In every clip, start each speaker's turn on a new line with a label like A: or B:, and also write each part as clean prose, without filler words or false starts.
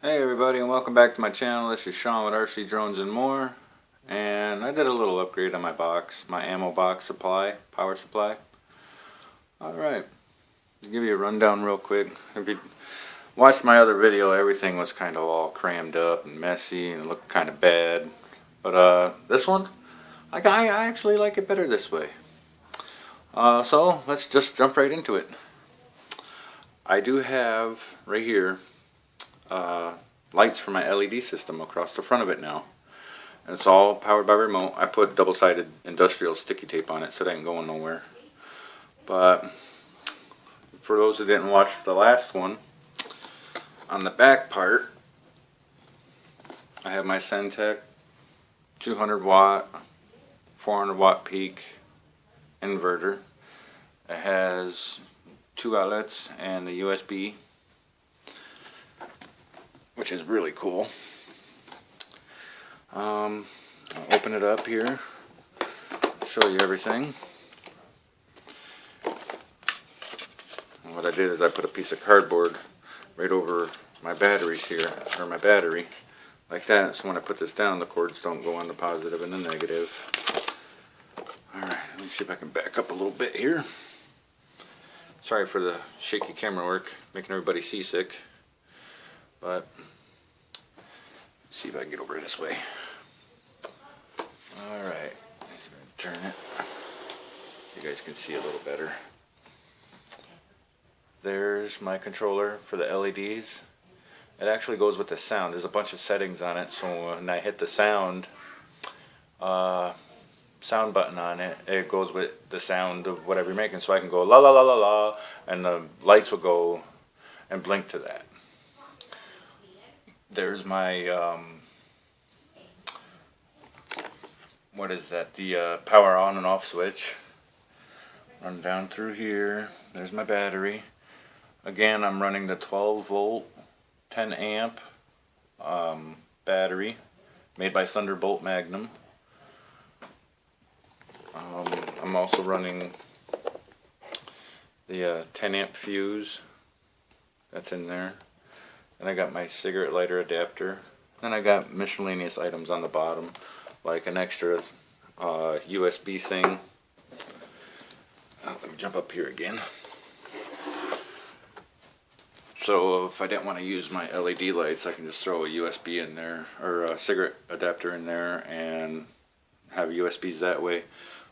A: Hey everybody, and welcome back to my channel. This is Sean with RC Drones and More, and I did a little upgrade on my box, my ammo box supply, power supply. Alright, to give you a rundown real quick. If you watched my other video, everything was kind of all crammed up and messy and looked kind of bad. But this one, I actually like it better this way. So let's just jump right into it. I do have right here lights for my LED system across the front of it now. And it's all powered by remote. I put double-sided industrial sticky tape on it so it ain't going nowhere. But for those who didn't watch the last one, on the back part I have my Sentech 200 watt 400 watt peak inverter. It has two outlets and the USB, which is really cool. I'll open it up here, show you everything. And what I did is I put a piece of cardboard right over my batteries here, or my battery, like that, so when I put this down the cords don't go on the positive and the negative. Alright, let me see if I can back up a little bit here. Sorry for the shaky camera work, making everybody seasick. But see if I can get over this way. Alright, turn it. You guys can see a little better. There's my controller for the LEDs. It actually goes with the sound. There's a bunch of settings on it, so when I hit the sound button on it, it goes with the sound of whatever you're making. So I can go la la la la la, and the lights will go and blink to that. There's my what is that? The power on and off switch. Run down through here. There's my battery. Again, I'm running the 12 volt, 10 amp battery, made by Thunderbolt Magnum. I'm also running the 10 amp fuse. That's in there. And I got my cigarette lighter adapter. Then I got miscellaneous items on the bottom, like an extra USB thing. Let me jump up here again. So if I didn't want to use my LED lights, I can just throw a USB in there, or a cigarette adapter in there, and have USBs that way.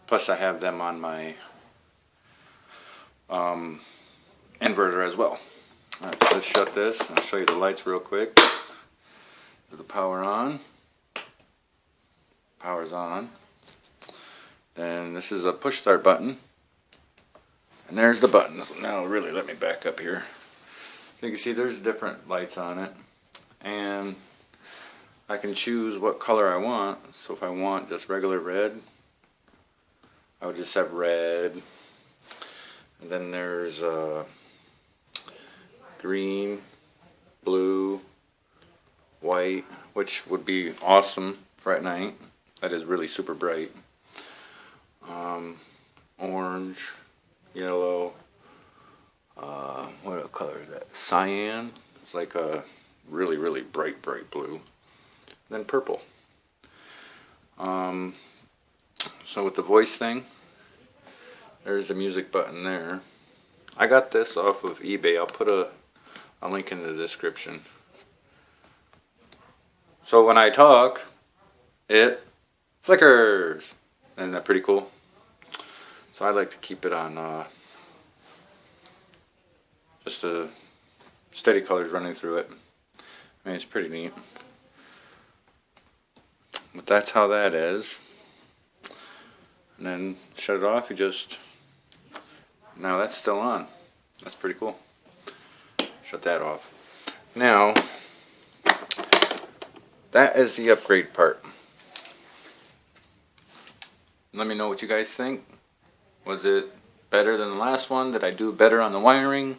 A: Plus I have them on my inverter as well. Alright, so let's shut this. I'll show you the lights real quick. Put the power on. Power's on. Then this is a push start button. And there's the button. Now really let me back up here. So you can see there's different lights on it. And I can choose what color I want. So if I want just regular red, I would just have red. And then there's green, blue, white, which would be awesome for at night. That is really super bright. Orange, yellow, what color is that? Cyan. It's like a really, really bright blue. Then purple. So with the voice thing, there's the music button there. I got this off of eBay. I'll put a link in the description. So when I talk, it flickers. Isn't that pretty cool? So I like to keep it on just the steady colors running through it. I mean, it's pretty neat. But that's how that is. And then shut it off, you just... Now that's still on. That's pretty cool. Shut that off. Now, that is the upgrade part. Let me know what you guys think. Was it better than the last one? Did I do better on the wiring?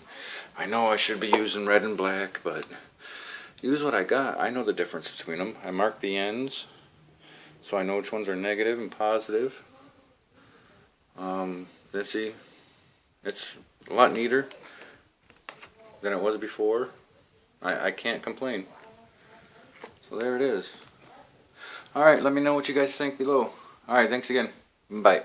A: I know I should be using red and black, but use what I got. I know the difference between them. I marked the ends, so I know which ones are negative and positive. Let's see. It's a lot neater than it was before. I can't complain. So there it is. Alright, let me know what you guys think below. Alright, thanks again. Bye.